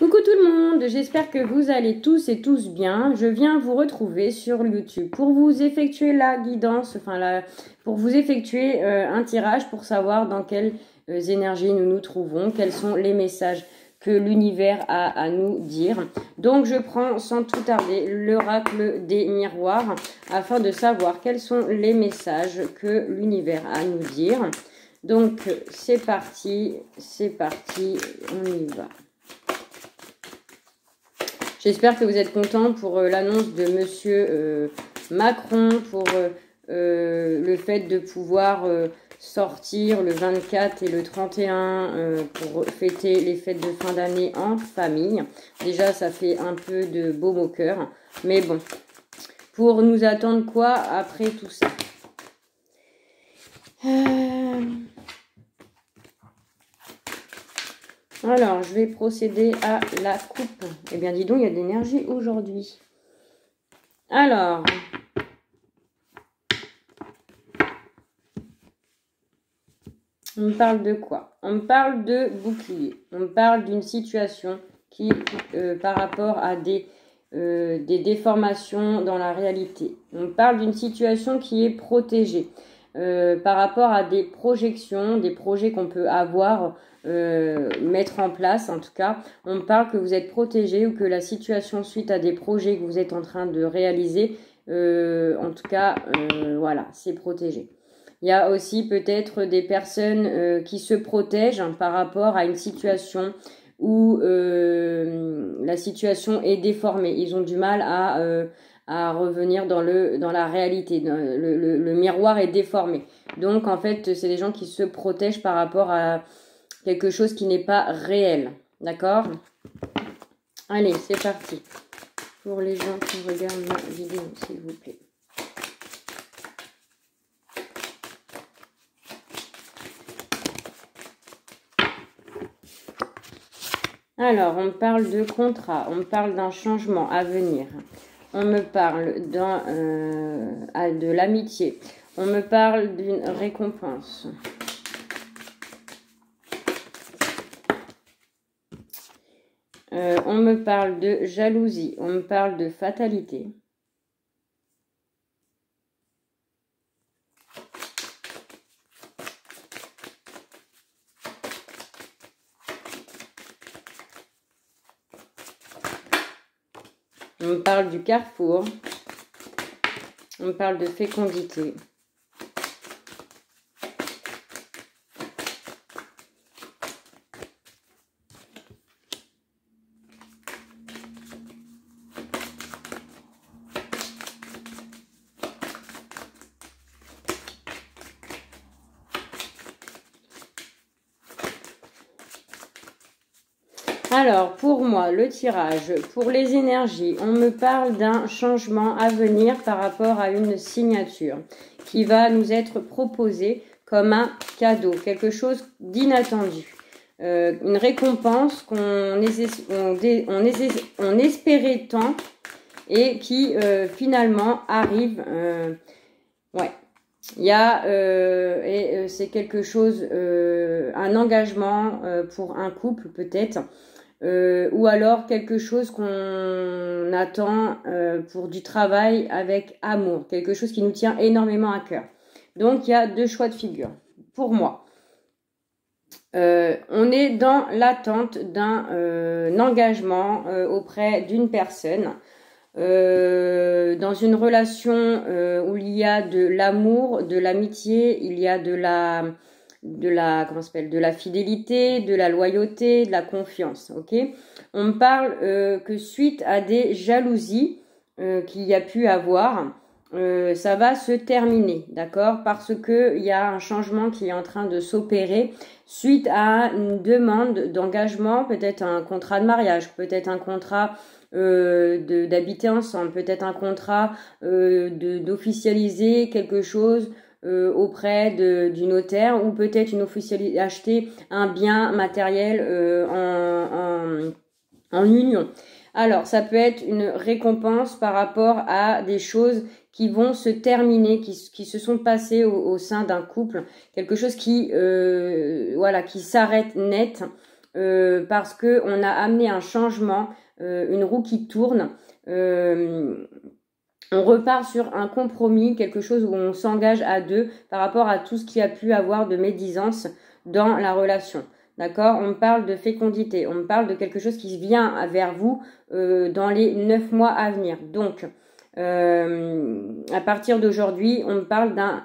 Coucou tout le monde, j'espère que vous allez tous et tous bien. Je viens vous retrouver sur YouTube pour vous effectuer la guidance, pour vous effectuer un tirage pour savoir dans quelles énergies nous nous trouvons, quels sont les messages que l'univers a à nous dire. Donc je prends sans tout tarder l'oracle des miroirs afin de savoir quels sont les messages que l'univers a à nous dire. Donc c'est parti, on y va. J'espère que vous êtes contents pour l'annonce de Monsieur Macron, pour le fait de pouvoir sortir le 24 et le 31 pour fêter les fêtes de fin d'année en famille. Déjà, ça fait un peu de baume au cœur. Mais bon, pour nous attendre quoi après tout ça? Alors, je vais procéder à la coupe. Eh bien, dis donc, il y a de l'énergie aujourd'hui. Alors, on me parle de quoi? On me parle de bouclier. On me parle d'une situation qui, par rapport à des déformations dans la réalité. On me parle d'une situation qui est protégée. Par rapport à des projections, des projets qu'on peut avoir, mettre en place en tout cas, on me parle que vous êtes protégé ou que la situation suite à des projets que vous êtes en train de réaliser, en tout cas, voilà, c'est protégé. Il y a aussi peut-être des personnes qui se protègent par rapport à une situation où la situation est déformée. Ils ont du mal à revenir dans la réalité. Le miroir est déformé. Donc, en fait, c'est des gens qui se protègent par rapport à quelque chose qui n'est pas réel. D'accord? Allez, c'est parti. Pour les gens qui regardent ma vidéo, s'il vous plaît. Alors, on me parle de contrat, on me parle d'un changement à venir. On me parle de l'amitié. On me parle d'une récompense. On me parle de jalousie. On me parle de fatalité. On me parle du carrefour. On me parle de fécondité. Alors, pour moi, le tirage, pour les énergies, on me parle d'un changement à venir par rapport à une signature qui va nous être proposée comme un cadeau, quelque chose d'inattendu. Une récompense qu'on espérait tant et qui finalement arrive. Ouais. Il y a, c'est quelque chose, un engagement pour un couple peut-être. Ou alors quelque chose qu'on attend pour du travail avec amour, quelque chose qui nous tient énormément à cœur. Donc il y a deux choix de figure pour moi. On est dans l'attente d'un engagement auprès d'une personne, dans une relation où il y a de l'amour, de l'amitié, il y a de la fidélité, de la loyauté, de la confiance, ok? On me parle que suite à des jalousies qu'il y a pu avoir, ça va se terminer, d'accord? Parce que il y a un changement qui est en train de s'opérer suite à une demande d'engagement, peut-être un contrat de mariage, peut-être un contrat d'habiter ensemble, peut-être un contrat d'officialiser quelque chose auprès du notaire, ou peut-être acheter un bien matériel en union. Alors, ça peut être une récompense par rapport à des choses qui vont se terminer, qui se sont passées au sein d'un couple, quelque chose qui s'arrête net, parce qu'on a amené un changement, une roue qui tourne. On repart sur un compromis, quelque chose où on s'engage à deux par rapport à tout ce qui a pu avoir de médisance dans la relation. D'accord? On parle de fécondité, on parle de quelque chose qui vient vers vous dans les 9 mois à venir. Donc, à partir d'aujourd'hui, on parle d'un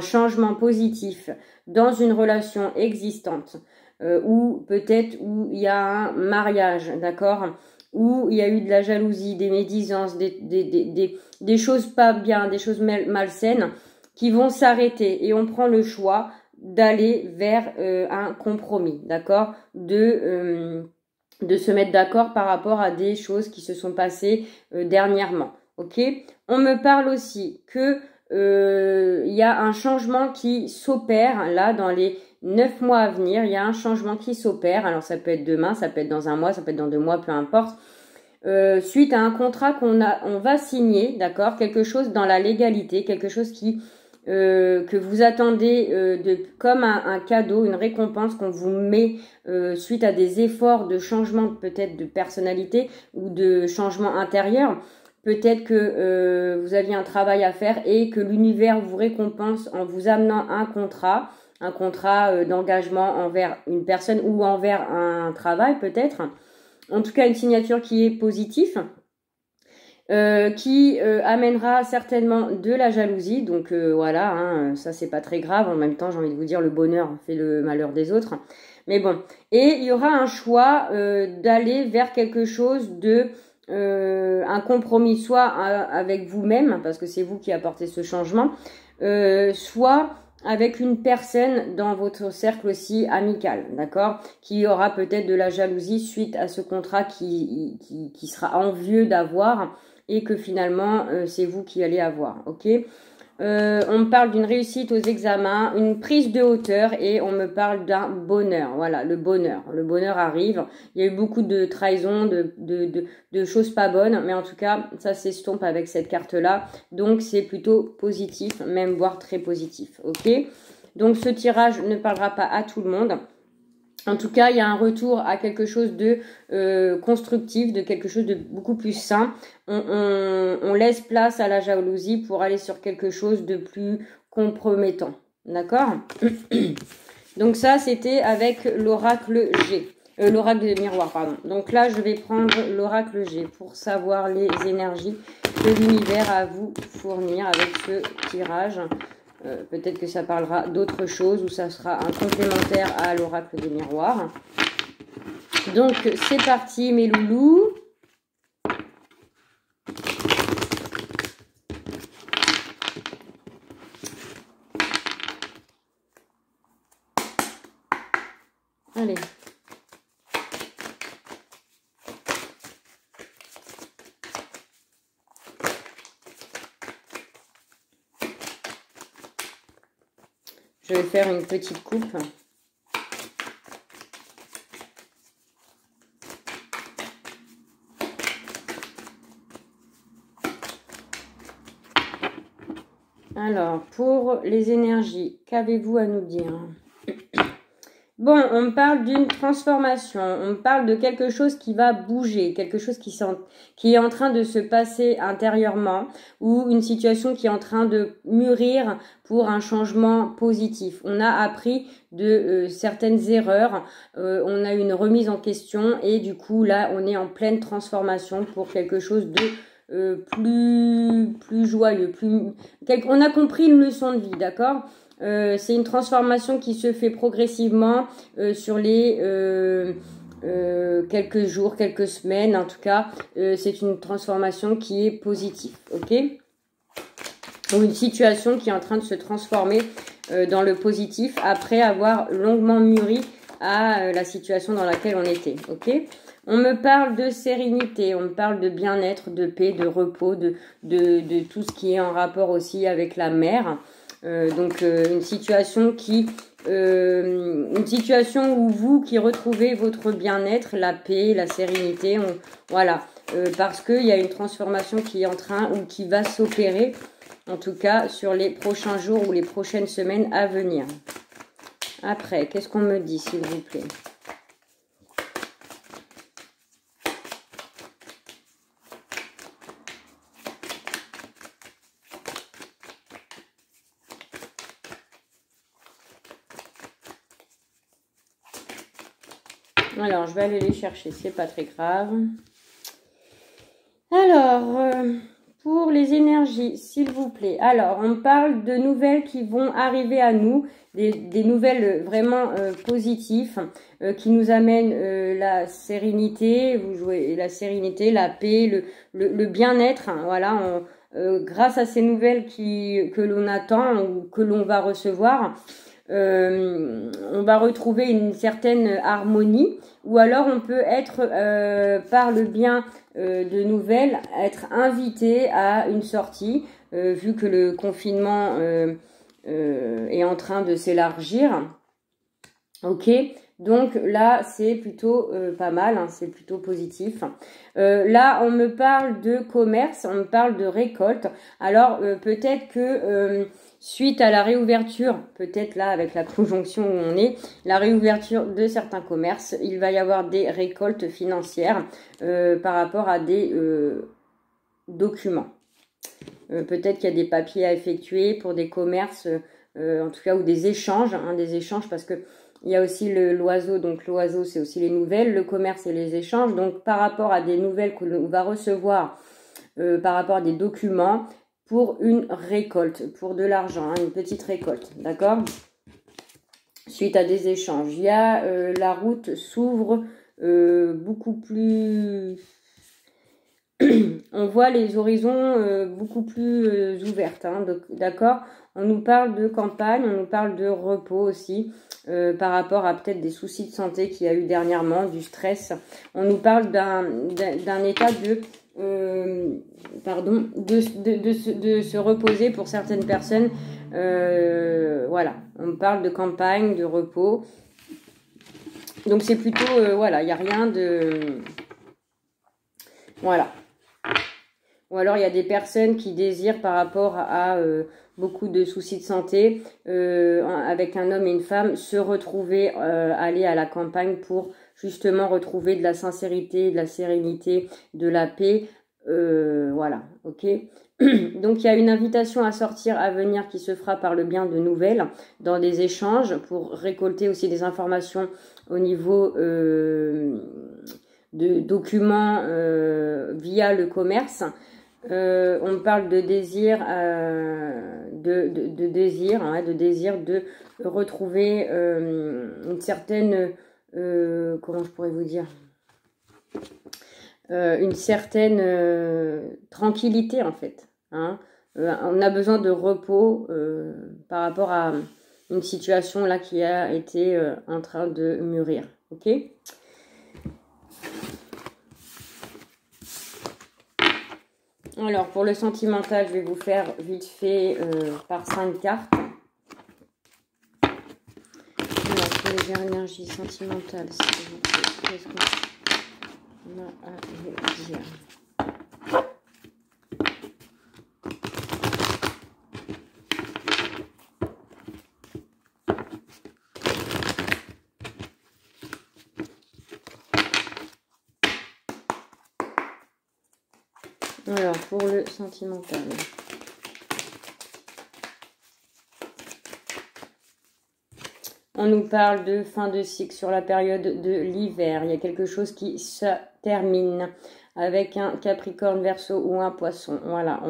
changement positif dans une relation existante ou peut-être où il y a un mariage, d'accord? Où il y a eu de la jalousie, des médisances, des choses pas bien, des choses malsaines qui vont s'arrêter et on prend le choix d'aller vers un compromis, d'accord, de se mettre d'accord par rapport à des choses qui se sont passées dernièrement, ok. On me parle aussi que il y a un changement qui s'opère là dans les 9 mois à venir, il y a un changement qui s'opère, alors ça peut être demain, ça peut être dans un mois, ça peut être dans 2 mois, peu importe, suite à un contrat on va signer, d'accord, quelque chose dans la légalité, quelque chose qui que vous attendez comme un cadeau, une récompense qu'on vous met suite à des efforts de changement peut-être de personnalité ou de changement intérieur. Peut-être que vous aviez un travail à faire et que l'univers vous récompense en vous amenant un contrat d'engagement envers une personne ou envers un travail peut-être. En tout cas, une signature qui est positive. Qui amènera certainement de la jalousie, donc voilà, hein, ça c'est pas très grave, en même temps j'ai envie de vous dire le bonheur fait le malheur des autres, mais bon, et il y aura un choix d'aller vers quelque chose de un compromis, soit avec vous-même, parce que c'est vous qui apportez ce changement, soit avec une personne dans votre cercle aussi amical, d'accord, qui aura peut-être de la jalousie suite à ce contrat qui sera envieux d'avoir et que finalement c'est vous qui allez avoir, ok. On me parle d'une réussite aux examens, une prise de hauteur et on me parle d'un bonheur, voilà, le bonheur arrive. Il y a eu beaucoup de trahisons, de choses pas bonnes, mais en tout cas ça s'estompe avec cette carte là, donc c'est plutôt positif, même voire très positif, ok. Donc ce tirage ne parlera pas à tout le monde. En tout cas, il y a un retour à quelque chose de constructif, de quelque chose de beaucoup plus sain. On laisse place à la jalousie pour aller sur quelque chose de plus compromettant. D'accord? Donc ça, c'était avec l'oracle G. L'oracle des miroirs, pardon. Donc là, je vais prendre l'oracle G pour savoir les énergies que l'univers a à vous fournir avec ce tirage. Peut-être que ça parlera d'autre chose ou ça sera un complémentaire à l'oracle des miroirs. Donc c'est parti mes loulous. Allez. Je vais faire une petite coupe. Alors, pour les énergies, qu'avez-vous à nous dire? Bon, on me parle d'une transformation, on me parle de quelque chose qui va bouger, quelque chose qui est en train de se passer intérieurement ou une situation qui est en train de mûrir pour un changement positif. On a appris de certaines erreurs, on a une remise en question et du coup là on est en pleine transformation pour quelque chose de plus joyeux, on a compris une leçon de vie, d'accord? C'est une transformation qui se fait progressivement sur les quelques jours, quelques semaines. En tout cas, c'est une transformation qui est positive, ok? Ou une situation qui est en train de se transformer dans le positif après avoir longuement mûri à la situation dans laquelle on était, ok? On me parle de sérénité, on me parle de bien-être, de paix, de repos, de tout ce qui est en rapport aussi avec la mer. Donc une situation où vous qui retrouvez votre bien-être, la paix, la sérénité, voilà, parce qu'il y a une transformation qui est en train ou qui va s'opérer, en tout cas sur les prochains jours ou les prochaines semaines à venir. Après, qu'est-ce qu'on me dit s'il vous plaît? Alors, je vais aller les chercher, c'est pas très grave. Alors, pour les énergies, s'il vous plaît. Alors, on parle de nouvelles qui vont arriver à nous, des nouvelles vraiment positives, qui nous amènent la sérénité, vous jouez la sérénité, la paix, le bien-être. Hein, voilà, grâce à ces nouvelles que l'on attend ou que l'on va recevoir, on va retrouver une certaine harmonie, ou alors on peut être par le bien de nouvelles, être invité à une sortie, vu que le confinement est en train de s'élargir. Ok, donc là c'est plutôt pas mal, hein, c'est plutôt positif. Là on me parle de commerce, on me parle de récolte. Alors peut-être que suite à la réouverture, peut-être là avec la conjonction où on est, la réouverture de certains commerces, il va y avoir des récoltes financières par rapport à des documents. Peut-être qu'il y a des papiers à effectuer pour des commerces, en tout cas, ou des échanges, hein, parce que il y a aussi l'oiseau, donc l'oiseau c'est aussi les nouvelles, le commerce et les échanges. Donc par rapport à des nouvelles que l'on va recevoir, par rapport à des documents, pour une récolte, pour de l'argent, hein, une petite récolte, d'accord? Suite à des échanges. Il y a la route s'ouvre beaucoup plus... On voit les horizons beaucoup plus ouvertes, hein, d'accord? On nous parle de campagne, on nous parle de repos aussi, par rapport à peut-être des soucis de santé qu'il y a eu dernièrement, du stress. On nous parle d'un état de... de se reposer pour certaines personnes. Voilà, on parle de campagne, de repos. Donc c'est plutôt, voilà, il n'y a rien de... Voilà. Ou alors il y a des personnes qui désirent par rapport à beaucoup de soucis de santé, avec un homme et une femme, se retrouver, aller à la campagne pour justement retrouver de la sincérité, de la sérénité, de la paix. Voilà, ok. Donc il y a une invitation à sortir, à venir qui se fera par le bien de nouvelles dans des échanges pour récolter aussi des informations au niveau de documents via le commerce. On parle de désir, de désir, hein, de désir de retrouver une certaine, comment je pourrais vous dire, une certaine tranquillité en fait. Hein. On a besoin de repos par rapport à une situation là qui a été en train de mûrir. Ok ? Alors, pour le sentimental, je vais vous faire vite fait par 5 cartes. Alors, pour les énergies sentimentales, s'il vous plaît, qu'est-ce qu'on a à vous dire ? Alors, pour le sentimental. On nous parle de fin de cycle sur la période de l'hiver. Il y a quelque chose qui se termine avec un Capricorne, Verseau ou un Poisson. Voilà,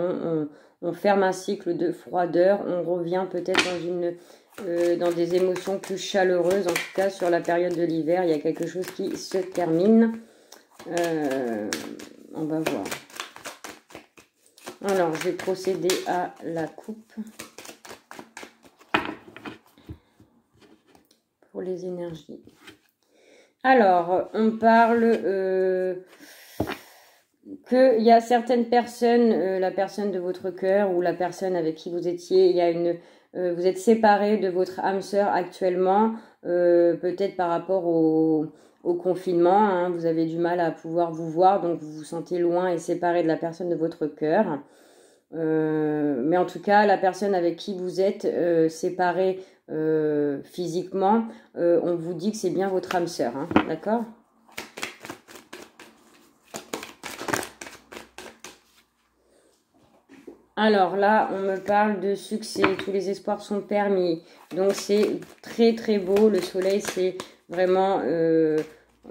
on ferme un cycle de froideur. On revient peut-être dans des émotions plus chaleureuses. En tout cas, sur la période de l'hiver, il y a quelque chose qui se termine. On va voir. Alors, je vais procéder à la coupe pour les énergies. Alors, on parle qu'il y a certaines personnes, la personne de votre cœur ou la personne avec qui vous étiez, il y a vous êtes séparés de votre âme sœur actuellement, peut-être par rapport au confinement, hein, vous avez du mal à pouvoir vous voir, donc vous vous sentez loin et séparé de la personne de votre cœur. Mais en tout cas, la personne avec qui vous êtes séparés physiquement, on vous dit que c'est bien votre âme sœur, hein, d'accord ? Alors là, on me parle de succès, tous les espoirs sont permis. Donc c'est très très beau, le soleil c'est vraiment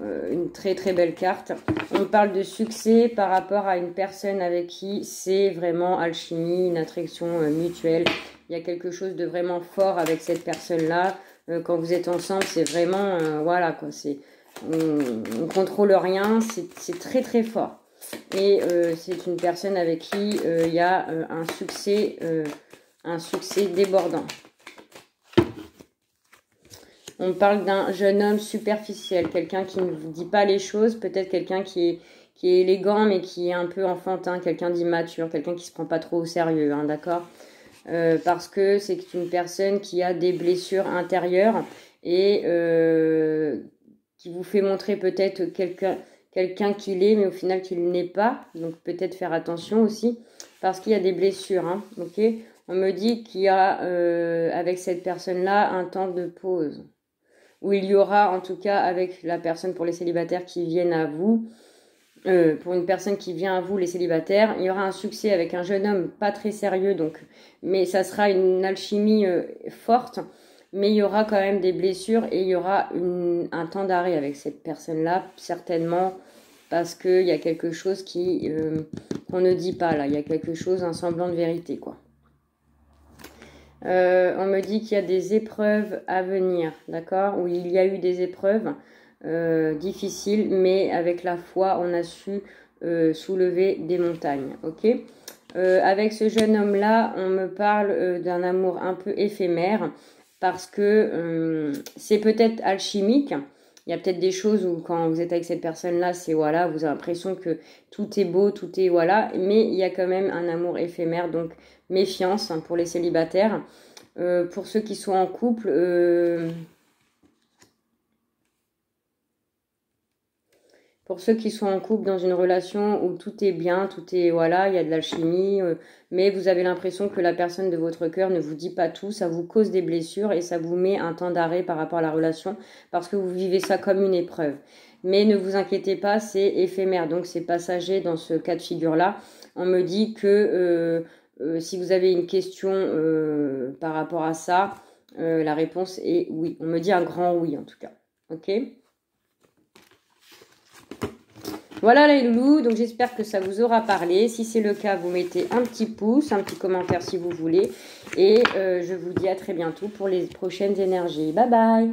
une très très belle carte. On parle de succès par rapport à une personne avec qui c'est vraiment alchimie, une attraction mutuelle. Il y a quelque chose de vraiment fort avec cette personne-là. Quand vous êtes ensemble, c'est vraiment, voilà quoi, on contrôle rien, c'est très très fort. Et c'est une personne avec qui il y a un succès débordant. On parle d'un jeune homme superficiel, quelqu'un qui ne vous dit pas les choses, peut-être quelqu'un qui est élégant mais qui est un peu enfantin, quelqu'un d'immature, quelqu'un qui se prend pas trop au sérieux, hein, d'accord, parce que c'est une personne qui a des blessures intérieures et qui vous fait montrer peut-être quelqu'un qu'il est mais au final qu'il n'est pas, donc peut-être faire attention aussi parce qu'il y a des blessures, hein, ok. On me dit qu'il y a avec cette personne-là un temps de pause. Où il y aura en tout cas avec la personne pour les célibataires qui viennent à vous, pour une personne qui vient à vous les célibataires, il y aura un succès avec un jeune homme pas très sérieux, donc, mais ça sera une alchimie forte, mais il y aura quand même des blessures et il y aura un temps d'arrêt avec cette personne-là, certainement parce qu'il y a quelque chose qu'on ne dit pas là, il y a quelque chose, un semblant de vérité quoi. On me dit qu'il y a des épreuves à venir, d'accord, où il y a eu des épreuves difficiles, mais avec la foi, on a su soulever des montagnes, ok. Avec ce jeune homme-là, on me parle d'un amour un peu éphémère, parce que c'est peut-être alchimique. Il y a peut-être des choses où quand vous êtes avec cette personne-là, c'est voilà, vous avez l'impression que tout est beau, tout est voilà, mais il y a quand même un amour éphémère, donc méfiance hein, pour les célibataires. Pour ceux qui sont en couple, dans une relation où tout est bien, tout est voilà, il y a de l'alchimie, mais vous avez l'impression que la personne de votre cœur ne vous dit pas tout, ça vous cause des blessures et ça vous met un temps d'arrêt par rapport à la relation parce que vous vivez ça comme une épreuve. Mais ne vous inquiétez pas, c'est éphémère, donc c'est passager dans ce cas de figure-là. On me dit que si vous avez une question par rapport à ça, la réponse est oui. On me dit un grand oui en tout cas. Ok ? Voilà les loulous, donc j'espère que ça vous aura parlé. Si c'est le cas, vous mettez un petit pouce, un petit commentaire si vous voulez. Et je vous dis à très bientôt pour les prochaines énergies. Bye bye!